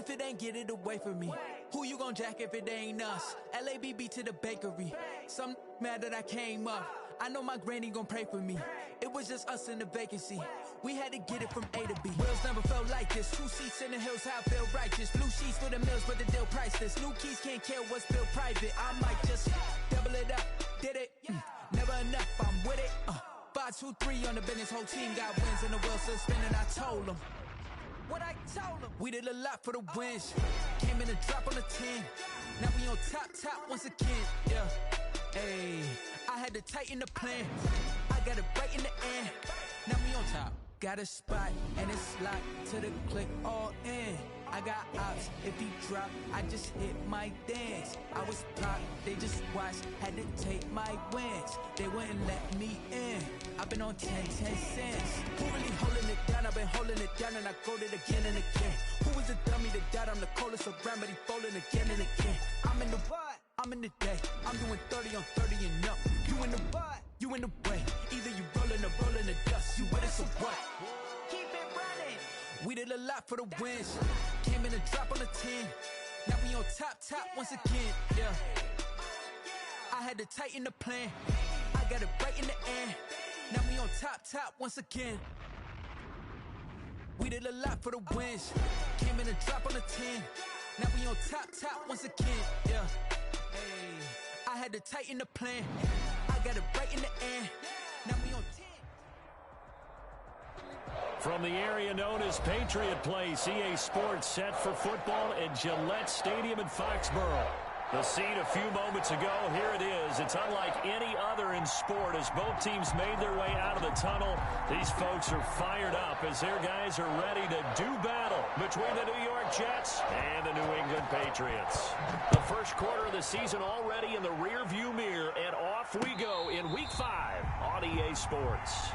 if it ain't get it away from me. Who you gon' jack if it ain't us? LABB to the bakery. Some mad that I came up. I know my granny gon' pray for me. It was just us in the vacancy. We had to get it from A to B. Wheels never felt like this. 2 seats in the hills, how I feel righteous. Blue sheets for the mills, but the deal priceless. New keys can't kill what's built private. I might just double it up. Did it? Never enough, I'm with it. 5, 2, 3 on the business. Whole team got wins and the wheels still spinning. I told them what I told them. We did a lot for the wins. Came in a drop on the 10. Now we on top once again. Yeah. Hey, I had to tighten the plan. I got it right in the end. Now we on top. Got a spot and it's locked to the click all in. I got ops, if he drop, I just hit my dance. I was blocked, they just watched, had to take my wins. They wouldn't let me in. I've been on 10 cents. Who really holding it down? I've been holding it down and I go it again and again. Who is the dummy that died? I'm the coldest around, but he folding again and again. I'm in the what? I'm in the day. I'm doing 30 on 30 and up. You in the what? You in the way. Either you rolling the dust. You with us or what? Keep it running. We did a lot for the wins. Came in a drop on the 10. Now we on top once again. Yeah. I had to tighten the plan. I got it right in the end. Now we on top once again. We did a lot for the wins. Came in a drop on the 10. Now we on top once again. Yeah. Hey, I had to tighten the plan. I got it right in the end. Now we on 10. From the area known as Patriot Place, EA Sports set for football at Gillette Stadium in Foxborough. The scene a few moments ago, here it is. It's unlike any other in sport as both teams made their way out of the tunnel. These folks are fired up as their guys are ready to do battle between the New York Jets and the New England Patriots. The first quarter of the season already in the rearview mirror, and off we go in Week 5 on EA Sports.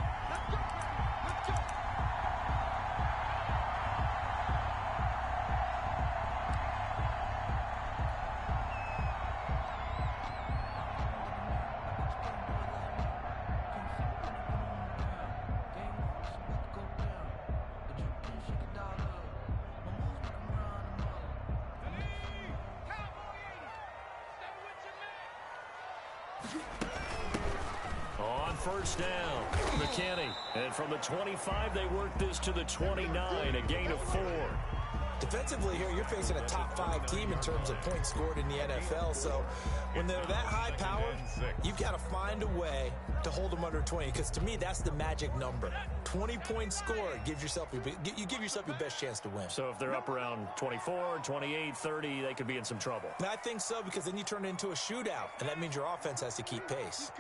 On first down, McKinney. And from the 25, they work this to the 29, a gain of 4. Defensively here, you're facing a top 5 team in terms of points scored in the NFL. So when they're that high powered, you've got to find a way to hold them under 20. Because to me, that's the magic number. 20 points scored gives yourself you give yourself your best chance to win. So if they're up around 24, 28, 30, they could be in some trouble. And I think so, because then you turn it into a shootout, and that means your offense has to keep pace.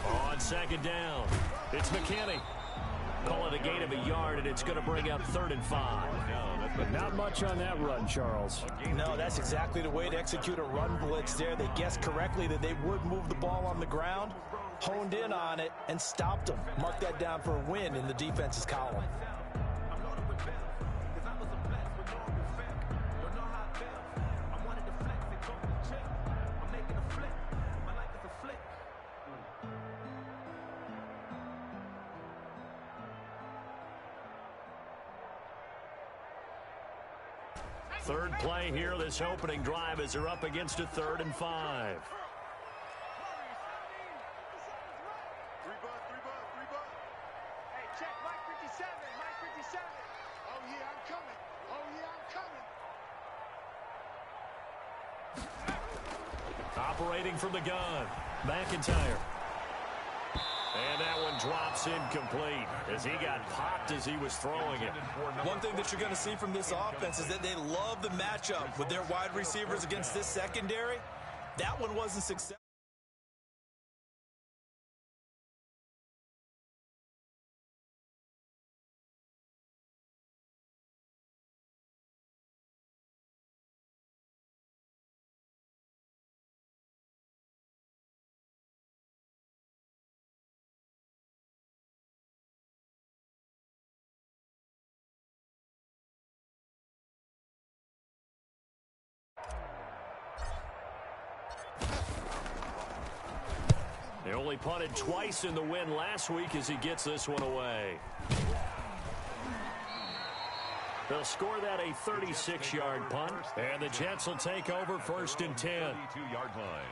On second down, it's McKinney. Call it a gain of a yard, and it's going to bring up 3rd and 5. But not much on that run, Charles. No, that's exactly the way to execute a run blitz there. They guessed correctly that they would move the ball on the ground, honed in on it, and stopped them. Mark that down for a win in the defense's column. Third play here, this opening drive, as they're up against a 3rd and 5. Hey, check Mike 57, Mike 57. Oh, yeah, I'm coming. Oh, yeah, I'm coming. Operating from the gun, McIntyre. And that one drops incomplete as he got popped as he was throwing it. One thing that you're going to see from this offense is that they love the matchup with their wide receivers against this secondary. That one wasn't successful. They only punted twice in the win last week as he gets this one away. They'll score that a 36-yard punt, and the Jets will take over 1st and 10. 32-yard line.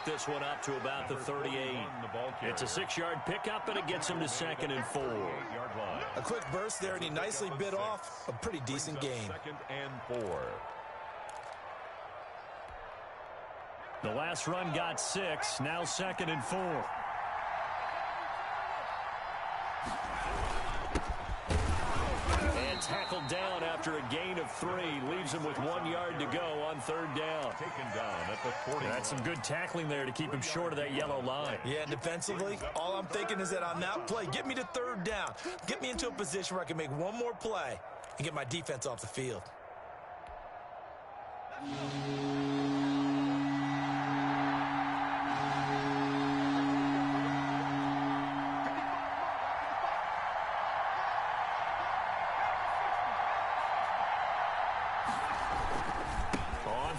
This one up to about the 38. It's a 6-yard pickup, and it gets him to 2nd and 4. A quick burst there, and he nicely bit off a pretty decent gain. 2nd and 4. The last run got 6, now 2nd and 4. And tackled down after a gain of 3. Leaves him with 1 yard to go on 3rd down. Taken down at the 40. That's some good tackling there to keep him short of that yellow line. Yeah, defensively, all I'm thinking is that on that play, get me to 3rd down. Get me into a position where I can make one more play and get my defense off the field.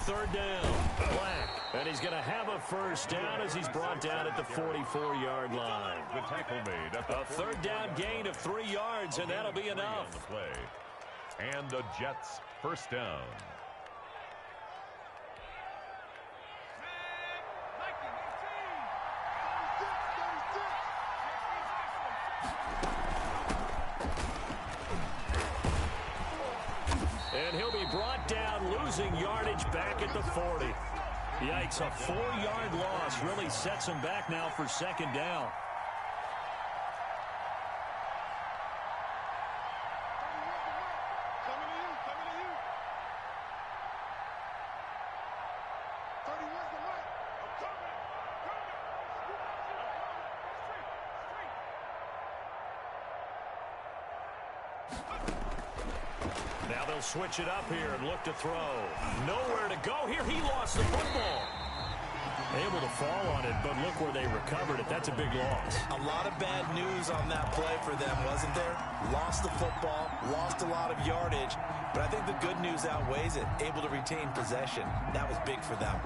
Third down, Black, and he's going to have a 1st down as he's brought down at the 44-yard line. The tackle made at the a 3rd down gain of 3 yards, and that'll be enough. The play. And the Jets 1st down. And he'll be brought down, losing yardage back at the 40. Yikes, a 4-yard loss really sets him back now for 2nd down. Now they'll switch it up here and look to throw. Nowhere to go here. He lost the football. Able to fall on it, but look where they recovered it. That's a big loss. A lot of bad news on that play for them, wasn't there? Lost the football, lost a lot of yardage, but I think the good news outweighs it. Able to retain possession. That was big for them.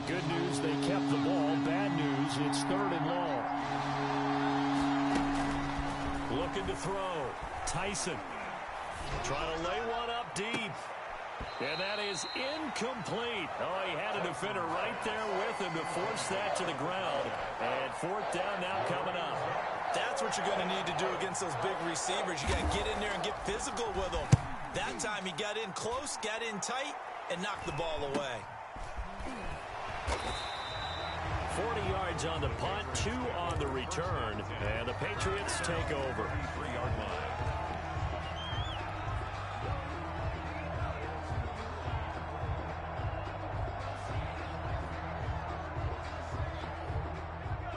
Good news, they kept the ball. Bad news, it's 3rd and long. Looking to throw. Tyson trying to lay one up deep. And that is incomplete. Oh, he had a defender right there with him to force that to the ground. And 4th down now coming up. That's what you're going to need to do against those big receivers. You got to get in there and get physical with them. That time he got in close, got in tight, and knocked the ball away. 40 yards on the punt, 2 on the return, and the Patriots take over. 3-yard line.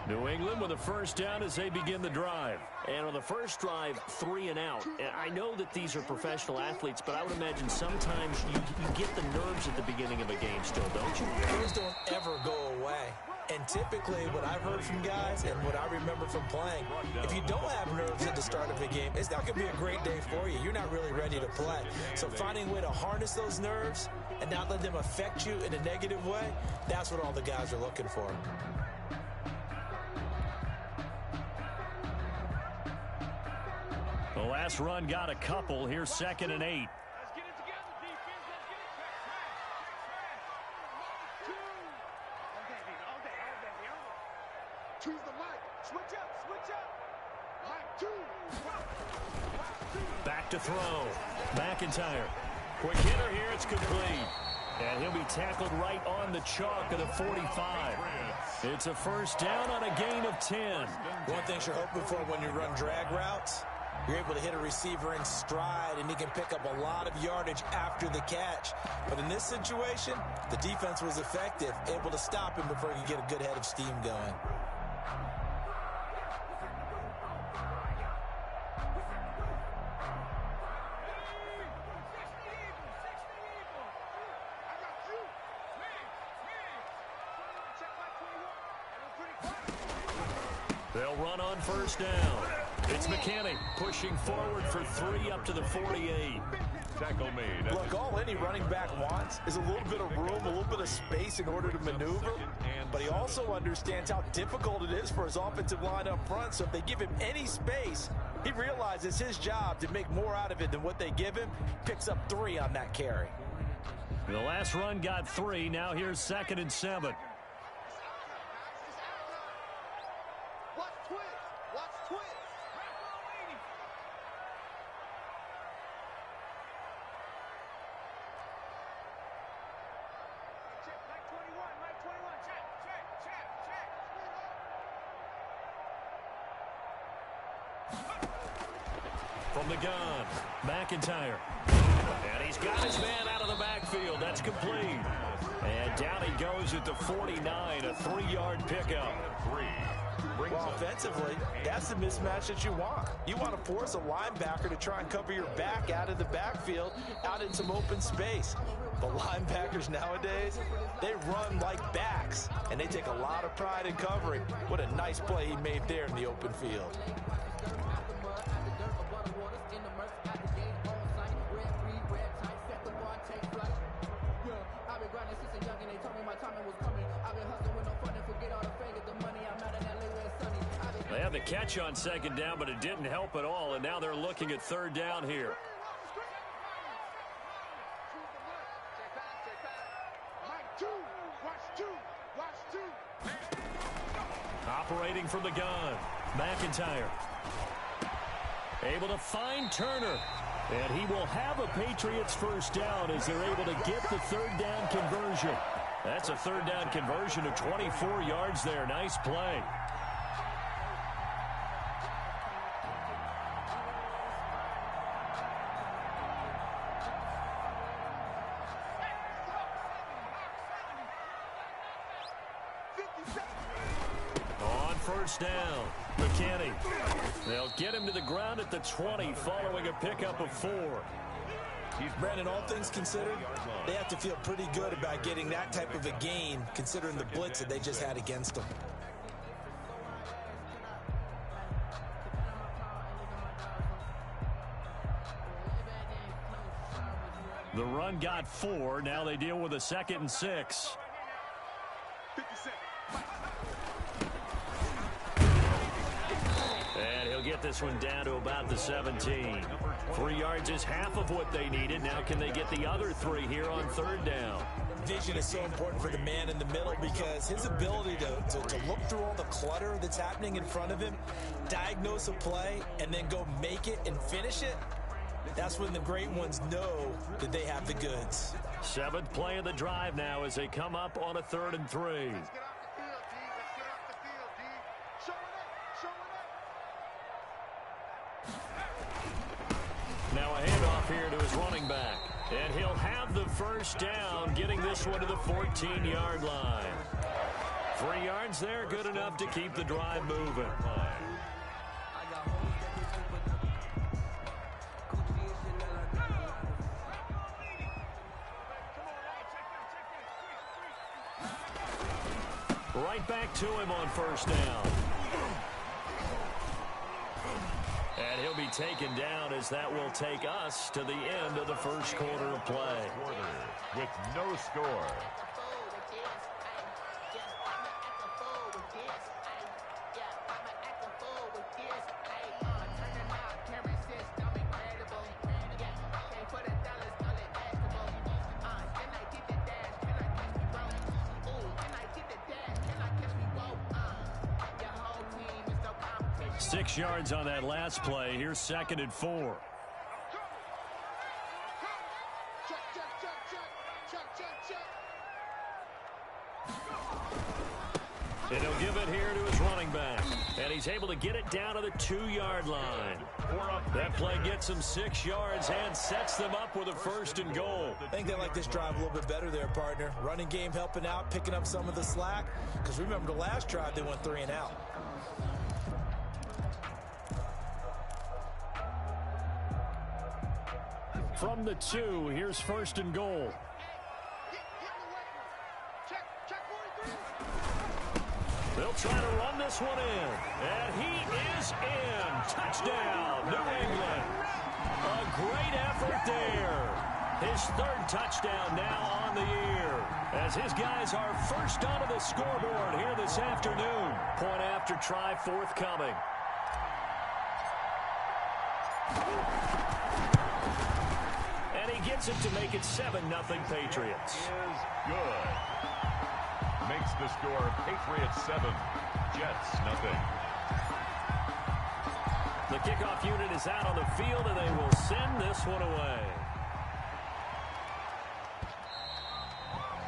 New England with a 1st down as they begin the drive. And on the first drive, 3 and out. And I know that these are professional athletes, but I would imagine sometimes you get the nerves at the beginning of a game still, don't you? Those don't ever go away. And typically what I've heard from guys and what I remember from playing, if you don't have nerves at the start of a game, it's not going to be a great day for you. You're not really ready to play. So finding a way to harness those nerves and not let them affect you in a negative way, that's what all the guys are looking for. The last run got a couple. Here's 2nd and 8. Let's get it together, defense. Let's get it back. 2. Choose the mic. Switch up. Mic 2. Back to throw. McIntyre. Quick hitter here. It's complete. And he'll be tackled right on the chalk of the 45. It's a 1st down on a gain of 10. One thing you're hoping for when you run drag routes, You're able to hit a receiver in stride, and he can pick up a lot of yardage after the catch. But in this situation, the defense was effective, able to stop him before he could get a good head of steam going. They'll run on first down. It's McKinney pushing forward for 3 up to the 48. Tackle made. Look, all any running back wants is a little bit of room, a little bit of space in order to maneuver. But he also understands how difficult it is for his offensive line up front. So if they give him any space, he realizes his job to make more out of it than what they give him. Picks up 3 on that carry. The last run got 3. Now here's 2nd and 7. From the gun, McIntyre. And he's got his man out of the backfield. That's complete. And down he goes at the 49, a 3-yard pickup. Well, offensively, that's the mismatch that you want. You want to force a linebacker to try and cover your back out of the backfield, out in some open space. But linebackers nowadays, they run like backs, and they take a lot of pride in covering. What a nice play he made there in the open field. They had the catch on 2nd down, but it didn't help at all, and now they're looking at 3rd down here. Operating from the gun, McIntyre. Able to find Turner. And he will have a Patriots first down as they're able to get the 3rd down conversion. That's a 3rd down conversion of 24 yards there. Nice play. On first down, McKinney. They'll get him to the ground at the 20 following a pickup of 4. Brandon, all things considered, they have to feel pretty good about getting that type of a gain considering the blitz that they just had against them. The run got 4. Now they deal with a 2nd and 6. And he'll get this one down to about the 17. 3 yards is half of what they needed. Now can they get the other 3 here on 3rd down? Vision is so important for the man in the middle because his ability to look through all the clutter that's happening in front of him, diagnose a play, and then go make it and finish it, that's when the great ones know that they have the goods. 7th play of the drive now as they come up on a 3rd and 3. Now a handoff here to his running back. And he'll have the first down, getting this one to the 14-yard line. 3 yards there, good enough to keep the drive moving. Right back to him on first down. And he'll be taken down as that will take us to the end of the first quarter of play. With no score. Six yards on that last play. Here's 2nd and 4. And he'll give it here to his running back. And he's able to get it down to the 2-yard line. They'll play gets them 6 yards and sets them up with a 1st and goal. I think they like this drive a little bit better there, partner. Running game helping out, picking up some of the slack. Because remember, the last drive, they went 3 and out. From the 2, here's 1st and goal. They'll try to run this one in. And he is in. Touchdown, New England. A great effort there. His 3rd touchdown now on the year, as his guys are first onto the scoreboard here this afternoon. Point after try forthcoming. And he gets it to make it 7-0 Patriots. Is good. Makes the score Patriots 7, Jets 0. The kickoff unit is out on the field, and they will send this one away.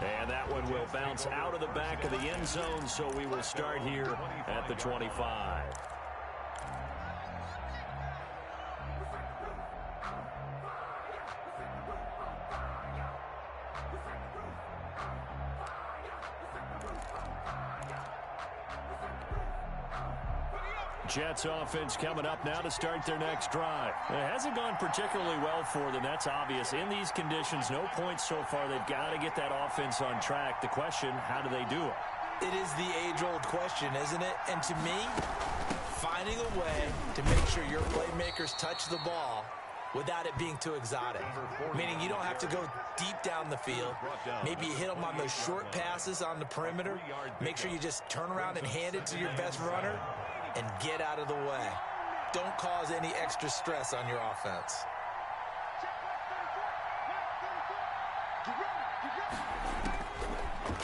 And that one will bounce out of the back of the end zone, so we will start here at the 25. Jets offense coming up now to start their next drive. It hasn't gone particularly well for them. That's obvious. In these conditions, no points so far. They've got to get that offense on track. The question, how do they do it? It is the age-old question, isn't it? And to me, finding a way to make sure your playmakers touch the ball without it being too exotic. Meaning you don't have to go deep down the field. Maybe you hit them on those short passes on the perimeter. Make sure you just turn around and hand it to your best runner and get out of the way. Don't cause any extra stress on your offense.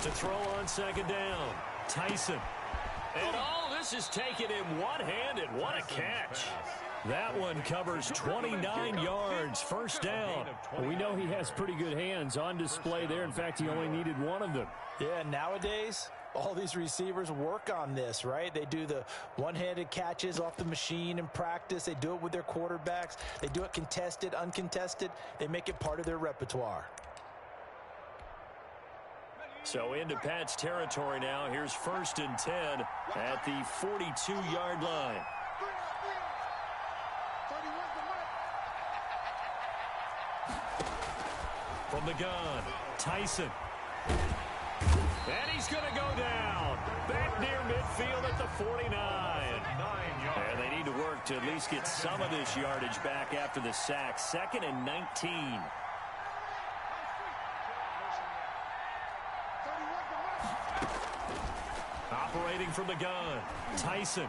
To throw on 2nd down, Tyson. And all this is taken in one-handed. What a catch. That one covers 29 yards, 1st down. Well, we know he has pretty good hands on display there. In fact, he only needed one of them. Yeah, nowadays, all these receivers work on this, right? They do the one-handed catches off the machine in practice. They do it with their quarterbacks. They do it contested, uncontested. They make it part of their repertoire. So into Pat's territory now. Here's 1st and 10 at the 42-yard line. From the gun, Tyson. And he's going to go down. Back near midfield at the 49. And they need to work to at least get some of this yardage back after the sack. 2nd and 19. Operating from the gun, Tyson.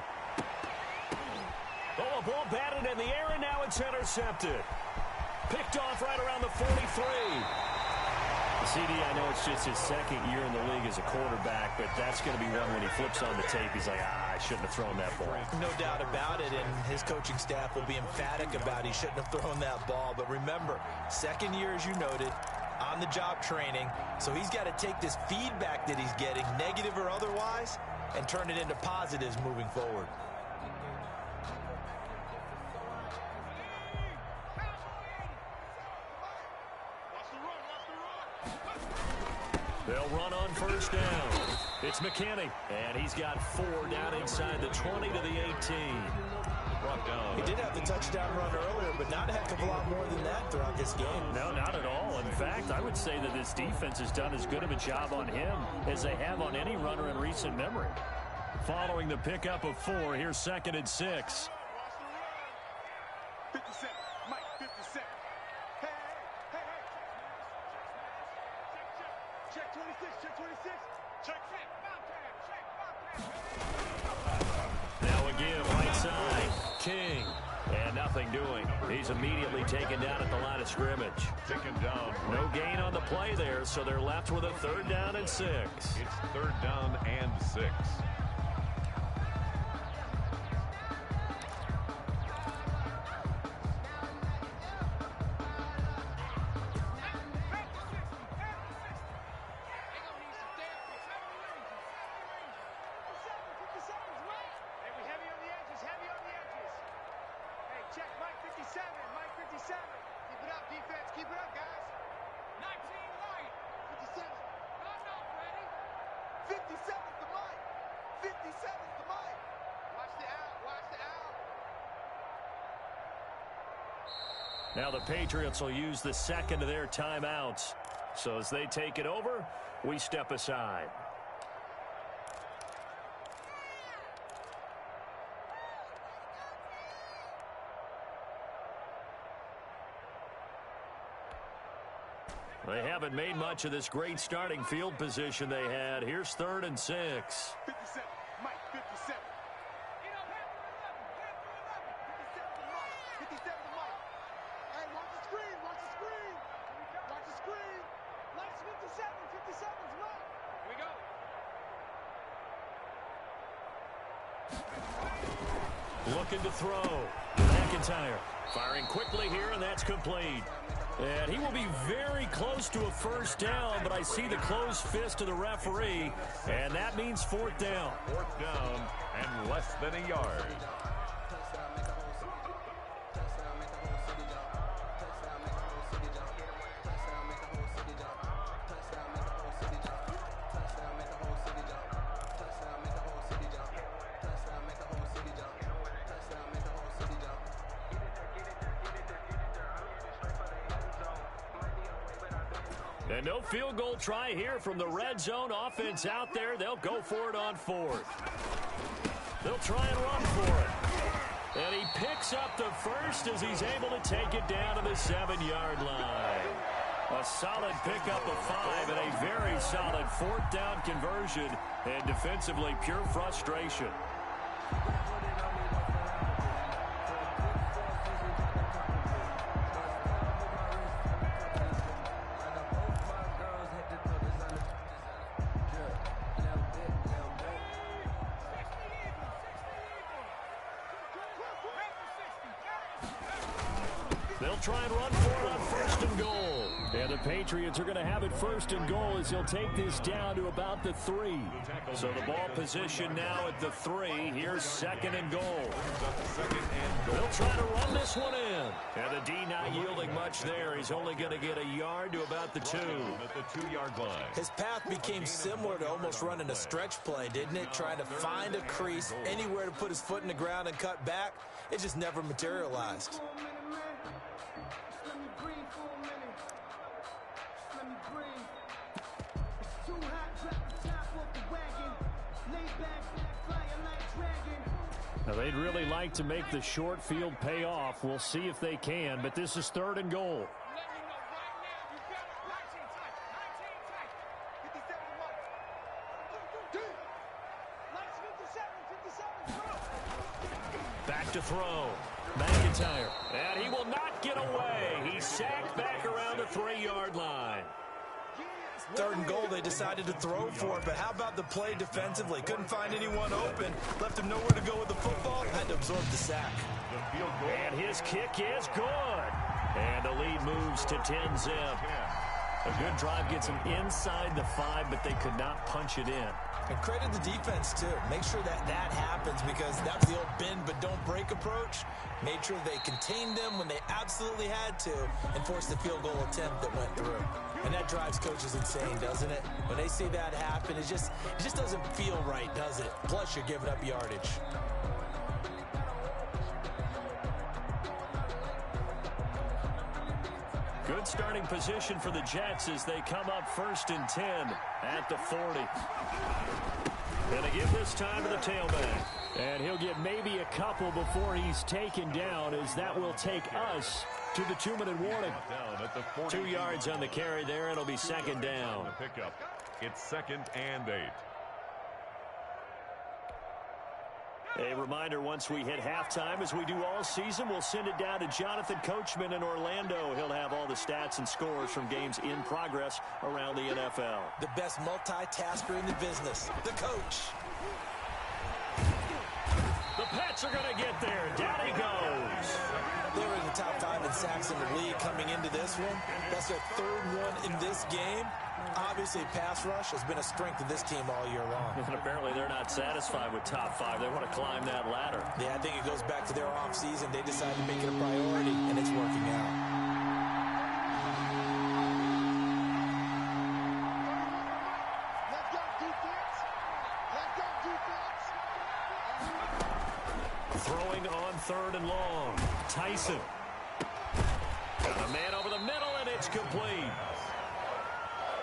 Oh, a ball batted in the air, and now it's intercepted. Picked off right around the 43. CD, I know it's just his 2nd year in the league as a quarterback, but that's going to be one when he flips on the tape. He's like, I shouldn't have thrown that ball. No doubt about it, and his coaching staff will be emphatic about he shouldn't have thrown that ball. But remember, 2nd year, as you noted, on-the-job training, so he's got to take this feedback that he's getting, negative or otherwise, and turn it into positives moving forward. They'll run on 1st down. It's McKinney, and he's got 4 down inside the 20 to the 18. Brought down. He did have the touchdown run earlier, but not a heck of a lot more than that throughout this game. No, not at all. In fact, I would say that this defense has done as good of a job on him as they have on any runner in recent memory. Following the pickup of 4, here's 2nd and 6. 57, Mike, 57. Hey. Check 26, check 26. Check 5 Now again, right side, King. And nothing doing. He's immediately taken down at the line of scrimmage. Taken down. No gain on the play there, so they're left with a 3rd down and 6. It's 3rd down and 6. Hey, we heavy on the edges, heavy on the edges. Hey, check, Mike, 57. Mike 57. Keep it up, defense. Keep it up, guys. 19 light. 57. No, Freddie. 57's the Mike. 57's the Mike. Watch the out. Watch the out. Now the Patriots will use the second of their timeouts. So as they take it over, we step aside. They haven't made much of this great starting field position they had. Here's 3rd and 6. 57. Mike 57. You know, half for 11. 57 to Mike. 57 to Mike. Hey, watch the screen. Watch the screen. Watch the screen. Lights 57. 57's Mike. Here we go. Looking to throw. McIntyre firing quickly here, and that's complete. And he will be very close to a first down, but I see the closed fist of the referee, and that means 4th down. 4th down and less than a yard. And no field goal try here from the red zone offense out there. They'll go for it on 4th. They'll try and run for it. And he picks up the first as he's able to take it down to the 7-yard line. A solid pickup of 5 and a very solid 4th down conversion. And defensively, pure frustration. They'll try and run for it on 1st and goal. And the Patriots are going to have it 1st and goal as he'll take this down to about the 3. So the ball position now at the 3. Here's 2nd and goal. They'll try to run this one in. And the D not yielding much there. He's only going to get a yard to about the 2. At the 2-yard line. His path became similar to almost running a stretch play, didn't it? Trying to find a crease, anywhere to put his foot in the ground and cut back. It just never materialized. Now, they'd really like to make the short field pay off. We'll see if they can, but this is 3rd and goal. Back to throw. McIntyre. And he will not get away. He's sacked back around the 3-yard line. 3rd and goal, they decided to throw for it, but how about the play defensively? Couldn't find anyone open, left him nowhere to go with the football, had to absorb the sack. And his kick is good. And the lead moves to 10-zip. A good drive gets him inside the 5, but they could not punch it in. And credit the defense, too. Make sure that happens, because that was the old bend but don't break approach. Made sure they contained them when they absolutely had to and forced the field goal attempt that went through. And that drives coaches insane, doesn't it? When they see that happen, it just doesn't feel right, does it? Plus, you're giving up yardage. Good starting position for the Jets as they come up 1st and 10 at the 40. Going to give this time to the tailback. And he'll get maybe a couple before he's taken down, as that will take us to the 2-minute warning. 2 yards on the carry there. It'll be 2nd down. It's 2nd and 8. A reminder, once we hit halftime, as we do all season, we'll send it down to Jonathan Coachman in Orlando. He'll have all the stats and scores from games in progress around the NFL. The best multitasker in the business, the coach. The Pats are going to get there. Down he goes. They were in the top 5 in sacks in the league coming into this one. That's their 3rd one in this game. Obviously, pass rush has been a strength of this team all year long. And apparently they're not satisfied with top 5. They want to climb that ladder. Yeah, I think it goes back to their offseason. They decided to make it a priority. Throwing on 3rd and long. Tyson. Got a man over the middle, and it's complete.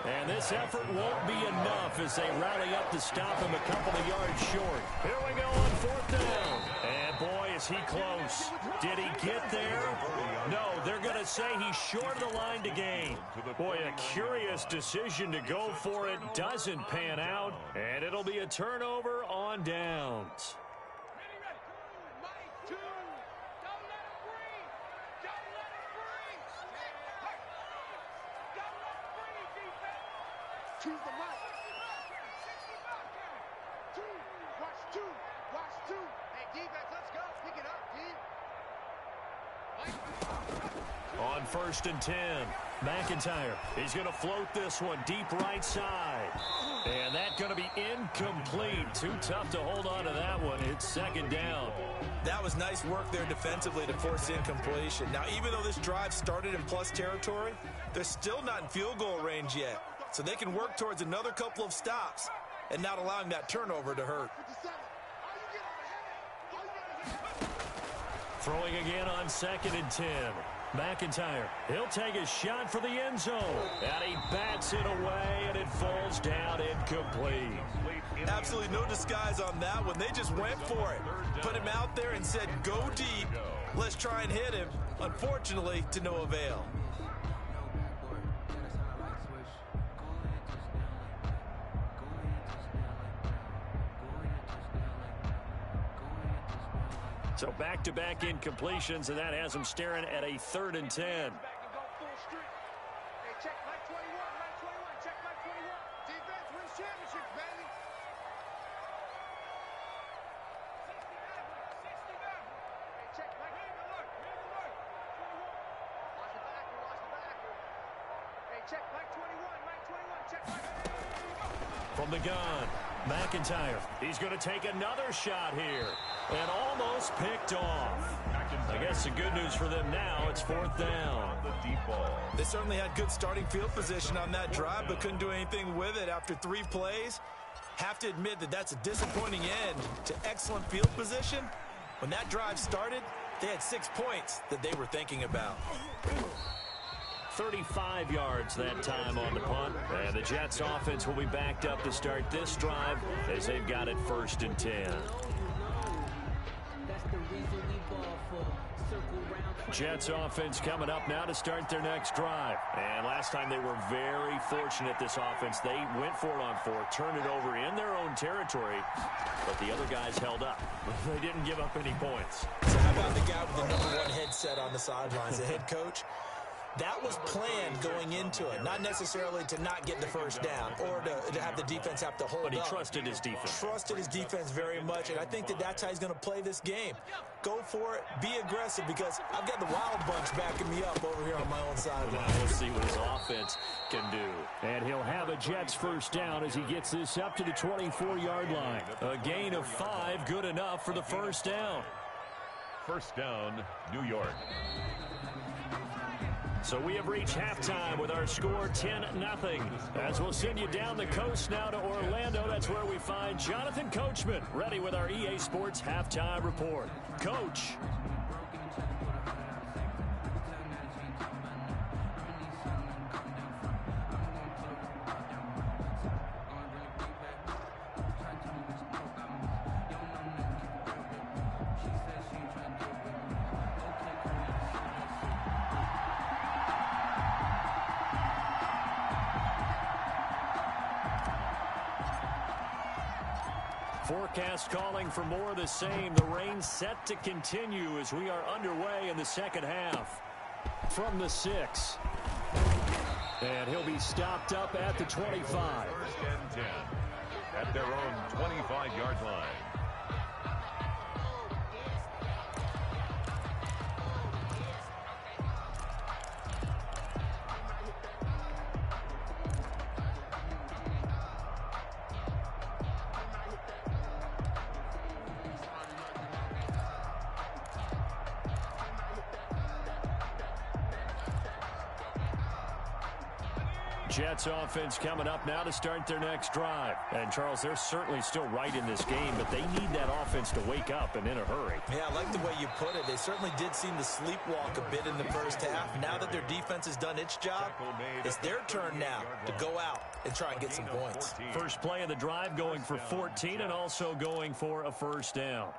And this effort won't be enough as they rally up to stop him a couple of yards short. Here we go on 4th down. And boy, is he close. Did he get there? No, they're going to say he's short of the line to gain. Boy, a curious decision to go for it. Doesn't pan out, and it'll be a turnover on downs. Choose the mic. Watch two. Hey, defense, let's go. Pick it up, D. On 1st and 10, McIntyre. He's going to float this one deep right side. And that's going to be incomplete. Too tough to hold on to that one. It's 2nd down. That was nice work there defensively to force incompletion. Now, even though this drive started in plus territory, they're still not in field goal range yet. So they can work towards another couple of stops and not allowing that turnover to hurt. Throwing again on 2nd and 10. McIntyre, he'll take a shot for the end zone. And he bats it away, and it falls down incomplete. Absolutely no disguise on that one. They just went for it. Put him out there and said, go deep. Let's try and hit him. Unfortunately, to no avail. So back-to-back incompletions, and that has them staring at a 3rd and 10. Hey, check Mike 21. Check Mike 21. Defense wins championships, baby. 69. Hey, check Mike. Watch the back. Hey, check Mike 21. Check Mike. From the gun, McIntyre. He's going to take another shot here. And almost picked off. I guess the good news for them now, it's 4th down. They certainly had good starting field position on that drive, but couldn't do anything with it after 3 plays. Have to admit that that's a disappointing end to excellent field position. When that drive started, they had 6 points that they were thinking about. 35 yards that time on the punt. And the Jets offense will be backed up to start this drive as they've got it 1st and 10. Jets offense coming up now to start their next drive. And last time they were very fortunate, this offense. They went for it on 4th, turned it over in their own territory, but the other guys held up. They didn't give up any points. So how about the guy with the #1 headset on the sidelines, the head coach? That was planned going into it, not necessarily to not get the first down or to have the defense have to hold up. But he trusted his defense. Trusted his defense very much, and I think that that's how he's going to play this game. Go for it, be aggressive, because I've got the wild bunch backing me up over here on my own sideline. We'll see what his offense can do. And he'll have a Jets 1st down as he gets this up to the 24-yard line. A gain of 5, good enough for the 1st down. 1st down, New York. So we have reached halftime with our score 10-0. As we'll send you down the coast now to Orlando. That's where we find Jonathan Coachman ready with our EA Sports halftime report. Coach. Forecast calling for more of the same. The rain set to continue as we are underway in the 2nd half. From the 6. And he'll be stopped up at the 25. 1st and 10 at their own 25-yard line. Jets offense coming up now to start their next drive. And, Charles, they're certainly still right in this game, but they need that offense to wake up and in a hurry. Yeah, I like the way you put it. They certainly did seem to sleepwalk a bit in the first half. Now that their defense has done its job, it's their turn now to go out and try and get some points. First play of the drive going for 14 and also going for a first down.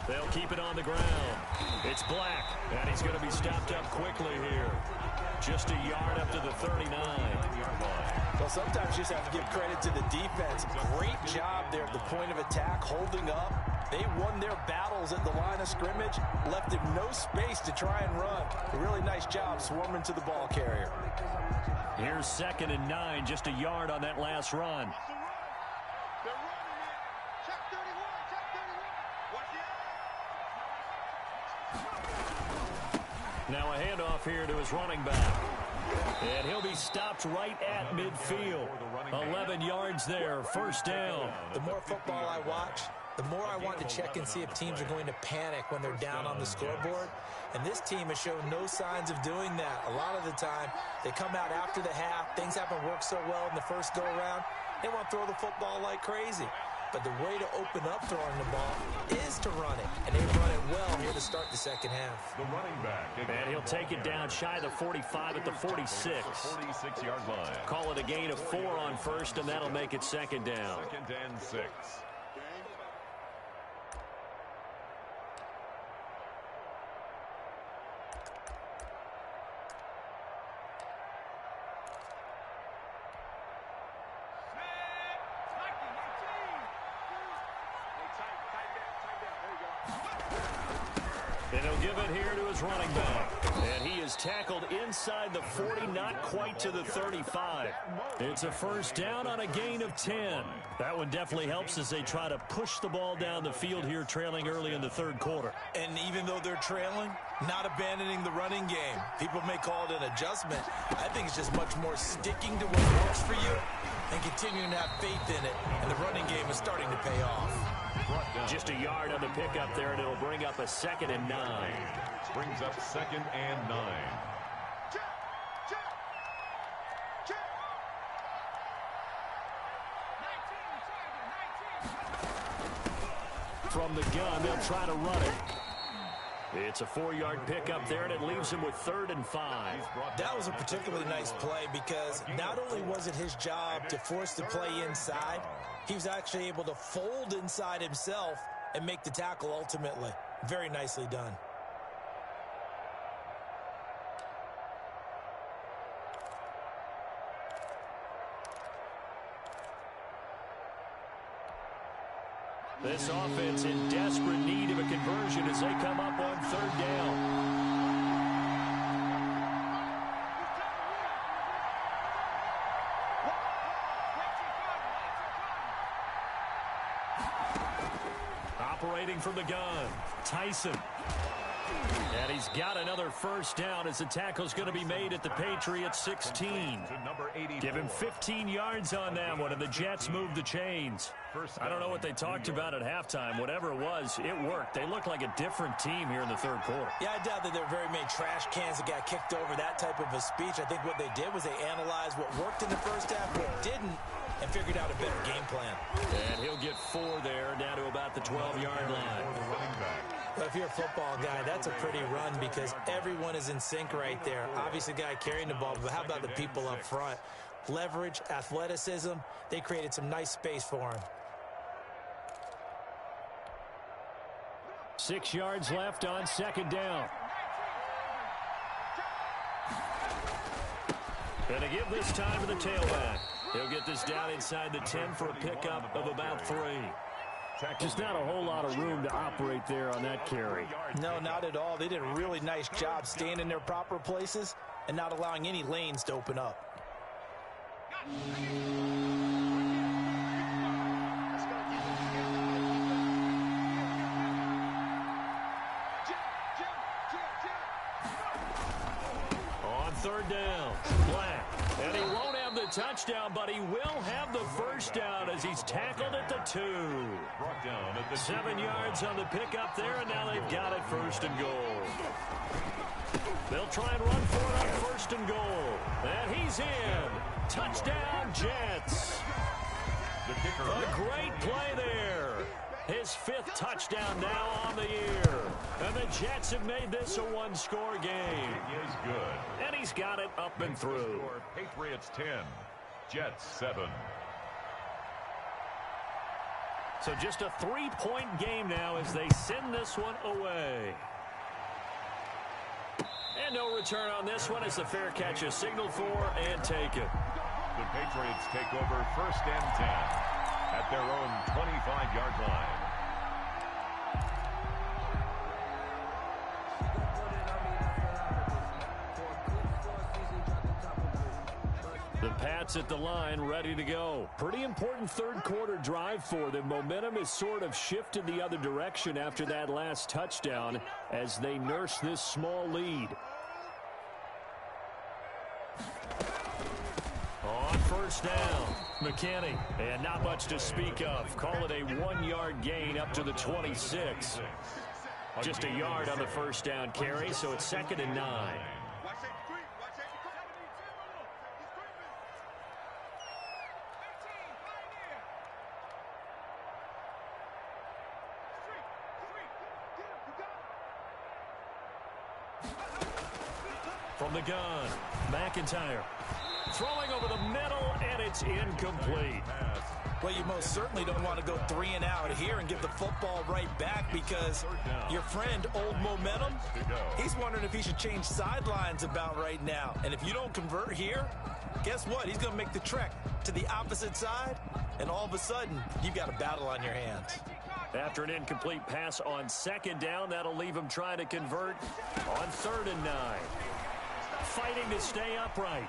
They'll keep it on the ground. It's Black, and he's going to be stopped up quickly here. Just a yard up to the 39-yard line. Well, sometimes you just have to give credit to the defense. Great job there at the point of attack, holding up. They won their battles at the line of scrimmage, left him no space to try and run. A really nice job swarming to the ball carrier. Here's 2nd and 9, just a yard on that last run. Now a handoff here to his running back. And he'll be stopped right at midfield. 11 yards there, first down. The more football I watch, the more I want to check and see if teams are going to panic when they're down on the scoreboard. And this team has shown no signs of doing that. A lot of the time, they come out after the half. Things haven't worked so well in the first go-around. They want to throw the football like crazy. But the way to open up throwing the ball is to run it. And they've run it well here to start the second half. The running back. And he'll take it down shy of the 45 at the 46. 46-yard line. Call it a gain of 4 on first, and that'll make it second down. 2nd and 6. And he'll give it here to his running back. And he is tackled inside the 40, not quite to the 35. It's a first down on a gain of 10. That one definitely helps as they try to push the ball down the field here, trailing early in the third quarter. And even though they're trailing, not abandoning the running game. People may call it an adjustment. I think it's just much more sticking to what works for you and continuing to have faith in it. And the running game is starting to pay off. Just a yard on the pickup there, and it'll bring up a 2nd and 9. Brings up 2nd and 9. From the gun, they'll try to run it. It's a 4-yard pickup there, and it leaves him with 3rd and 5. That was a particularly nice play because not only was it his job to force the play inside, he was actually able to fold inside himself and make the tackle ultimately. Very nicely done. This offense in desperate need of a conversion as they come up on 3rd down. Operating from the gun, Tyson. And he's got another first down as the tackle's going to be made at the Patriots 16. Give him 15 yards on that one, and the Jets move the chains. I don't know what they talked about at halftime. Whatever it was, it worked. They look like a different team here in the third quarter. Yeah, I doubt that there are very many trash cans that got kicked over, that type of a speech. I think what they did was they analyzed what worked in the first half, what didn't, and figured out a better game plan. And he'll get 4 there, down to about the 12-yard line. But if you're a football guy, that's a pretty run because everyone is in sync right there. Obviously, the guy carrying the ball, but how about the people up front? Leverage, athleticism, they created some nice space for him. 6 yards left on 2nd down. Gonna give this time to the tailback. He'll get this down inside the 10 for a pickup of about 3. Just not a whole lot of room to operate there on that carry. No, not at all. They did a really nice job staying in their proper places and not allowing any lanes to open up. On 3rd down, Black. And he won't have the touchdown, but he will have the first down as he's tackled at the 2. Brought down at the 7 yards on the pickup there, and now they've got it 1st and goal. They'll try and run for it on 1st and goal. And he's in. Touchdown, Jets. The kicker. A great play there. His 5th touchdown now on the year. And the Jets have made this a one-score game. It is good. And he's got it up and through. Patriots 10, Jets 7. So just a 3-point game now as they send this one away. And no return on this one as the fair catch is signaled for and taken. The Patriots take over 1st and 10 at their own 25-yard line. The Pats at the line, ready to go. Pretty important third-quarter drive for them. Momentum has sort of shifted the other direction after that last touchdown as they nurse this small lead. On 1st down, McKinney, and not much to speak of. Call it a 1-yard gain up to the 26. Just a yard on the 1st down carry, so it's 2nd and 9. From the gun, McIntyre. Throwing over the middle, and it's incomplete. Well, you most certainly don't want to go 3 and out here and give the football right back because your friend, Old Momentum, he's wondering if he should change sidelines about right now. And if you don't convert here, guess what? He's going to make the trek to the opposite side, and all of a sudden, you've got a battle on your hands. After an incomplete pass on 2nd down, that'll leave him trying to convert on 3rd and 9. Fighting to stay upright.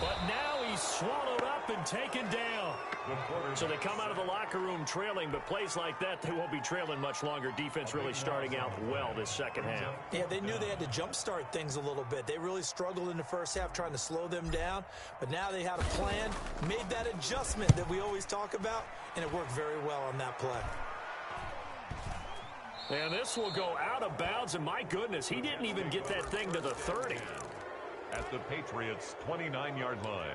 But now he's swallowed up and taken down. So they come out of the locker room trailing, but plays like that, they won't be trailing much longer. Defense really starting out well this 2nd half. Yeah, they knew they had to jumpstart things a little bit. They really struggled in the 1st half trying to slow them down, but now they had a plan, made that adjustment that we always talk about, and it worked very well on that play. And this will go out of bounds, and my goodness, he didn't even get that thing to the 30. At the Patriots' 29-yard line.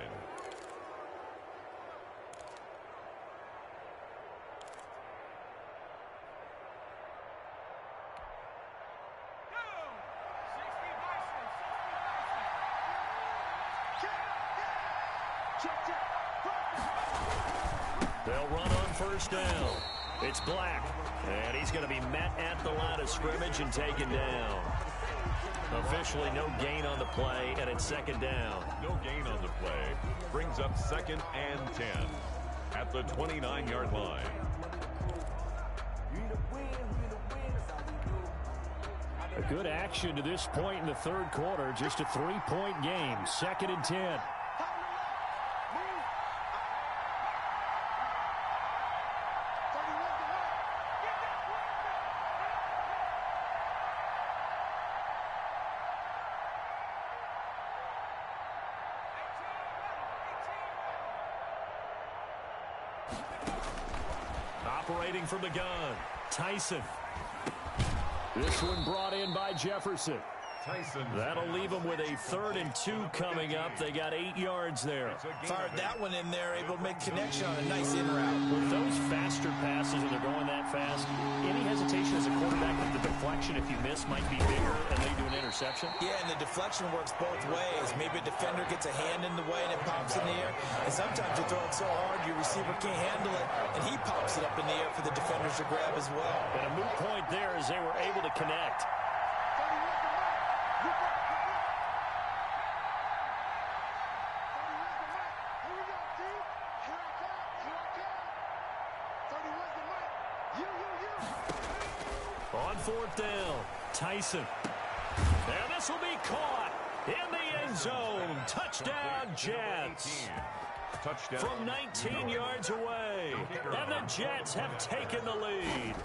They'll run on 1st down. It's Black, and he's going to be met at the line of scrimmage and taken down. Officially no gain on the play, and it's 2nd down. No gain on the play. Brings up 2nd and 10 at the 29-yard line. A good action to this point in the 3rd quarter. Just a 3-point game. 2nd and 10. Operating from the gun, Tyson. This one brought in by Jefferson. Tyson. That'll leave them with a 3rd and 2 coming up. They got 8 yards there. Fired that one in there, able to make connection on a nice in route. With those faster passes and they're going that fast, any hesitation as a quarterback that the deflection, if you miss, might be bigger and lead to an interception? Yeah, and the deflection works both ways. Maybe a defender gets a hand in the way and it pops in the air. And sometimes you throw it so hard your receiver can't handle it, and he pops it up in the air for the defenders to grab as well. And a moot point there as they were able to connect. On 4th down, Tyson. And this will be caught in the end zone. Touchdown, Jets. Touchdown. From 19 yards away. And the Jets have taken the lead.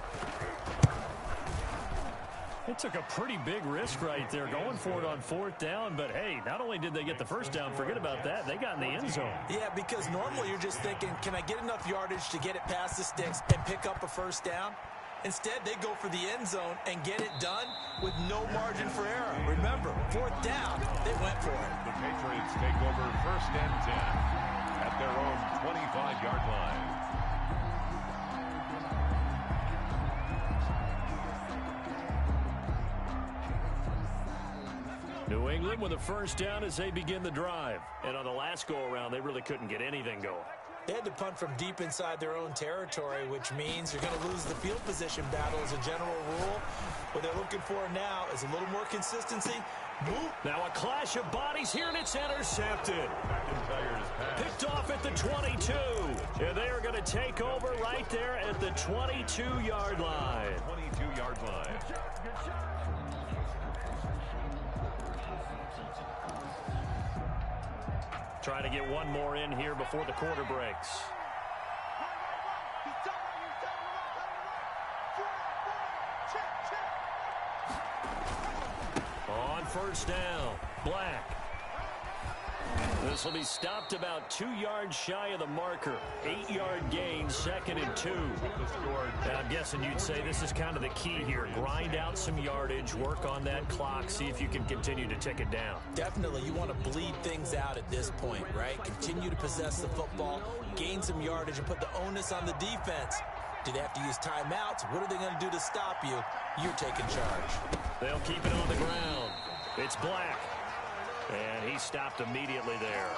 It took a pretty big risk right there going for it on 4th down, but hey, not only did they get the first down, forget about that, they got in the end zone. Yeah, because normally you're just thinking, can I get enough yardage to get it past the sticks and pick up a first down? Instead, they go for the end zone and get it done with no margin for error. Remember, 4th down, they went for it. The Patriots take over 1st and 10 at their own 25-yard line. New England with a first down as they begin the drive. And on the last go-around, they really couldn't get anything going. They had to punt from deep inside their own territory, which means you're going to lose the field position battle as a general rule. What they're looking for now is a little more consistency. Move. Now a clash of bodies here, and it's intercepted. Picked off at the 22. And they are going to take over right there at the 22-yard line. 22-yard line. Trying to get one more in here before the quarter breaks. On first down, Black. This will be stopped about 2 yards shy of the marker. 8-yard gain, 2nd and 2. Now, I'm guessing you'd say this is kind of the key here. Grind out some yardage, work on that clock, see if you can continue to tick it down. Definitely, you want to bleed things out at this point, right? Continue to possess the football, gain some yardage, and put the onus on the defense. Do they have to use timeouts? What are they going to do to stop you? You're taking charge. They'll keep it on the ground. It's Black. And he stopped immediately there.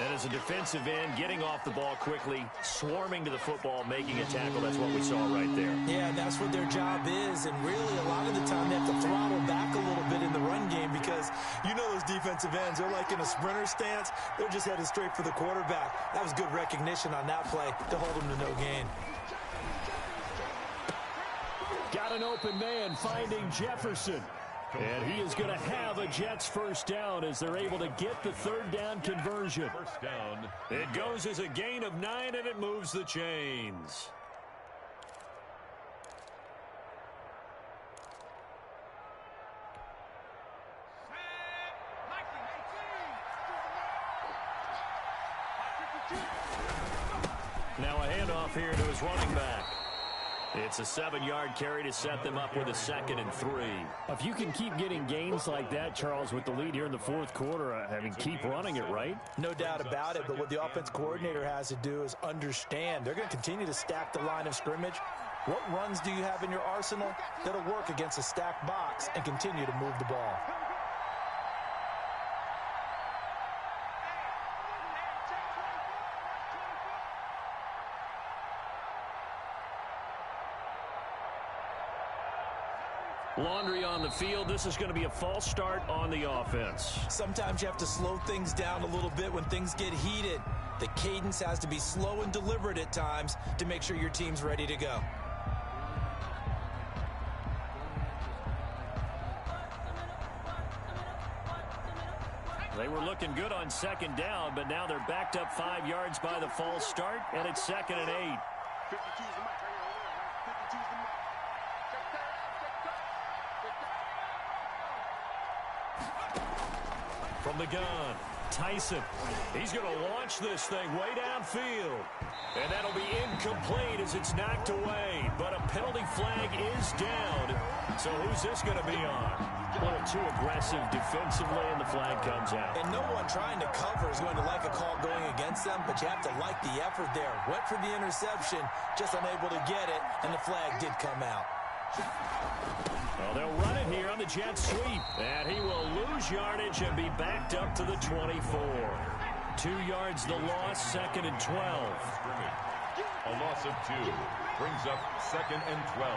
And as a defensive end, getting off the ball quickly, swarming to the football, making a tackle, that's what we saw right there. Yeah, that's what their job is. And really, a lot of the time, they have to throttle back a little bit in the run game because you know those defensive ends, they're like in a sprinter stance. They're just headed straight for the quarterback. That was good recognition on that play to hold him to no gain. Got an open man finding Jefferson. And he is going to have a Jets first down as they're able to get the 3rd down conversion. First down. It goes as a gain of 9, and it moves the chains. Now a handoff here to his running back. It's a 7-yard carry to set them up with a 2nd and 3. If you can keep getting gains like that, Charles, with the lead here in the 4th quarter, I mean, keep running it, right? No doubt about it, but what the offense coordinator has to do is understand. They're going to continue to stack the line of scrimmage. What runs do you have in your arsenal that'll work against a stacked box and continue to move the ball? Laundry on the field. This is going to be a false start on the offense. Sometimes you have to slow things down a little bit when things get heated. The cadence has to be slow and deliberate at times to make sure your team's ready to go. They were looking good on 2nd down, but now they're backed up 5 yards by the false start, and it's 2nd and 8. 52's the mic right here. 52's the mic. From the gun, Tyson. He's going to launch this thing way downfield. And that'll be incomplete as it's knocked away. But a penalty flag is down. So who's this going to be on? A little too aggressive defensively, and the flag comes out. And no one trying to cover is going to like a call going against them, but you have to like the effort there. Went for the interception, just unable to get it, and the flag did come out. Well, they'll run it here on the jet sweep. And he will lose yardage and be backed up to the 24. 2 yards the loss, 2nd and 12. A loss of 2 brings up 2nd and 12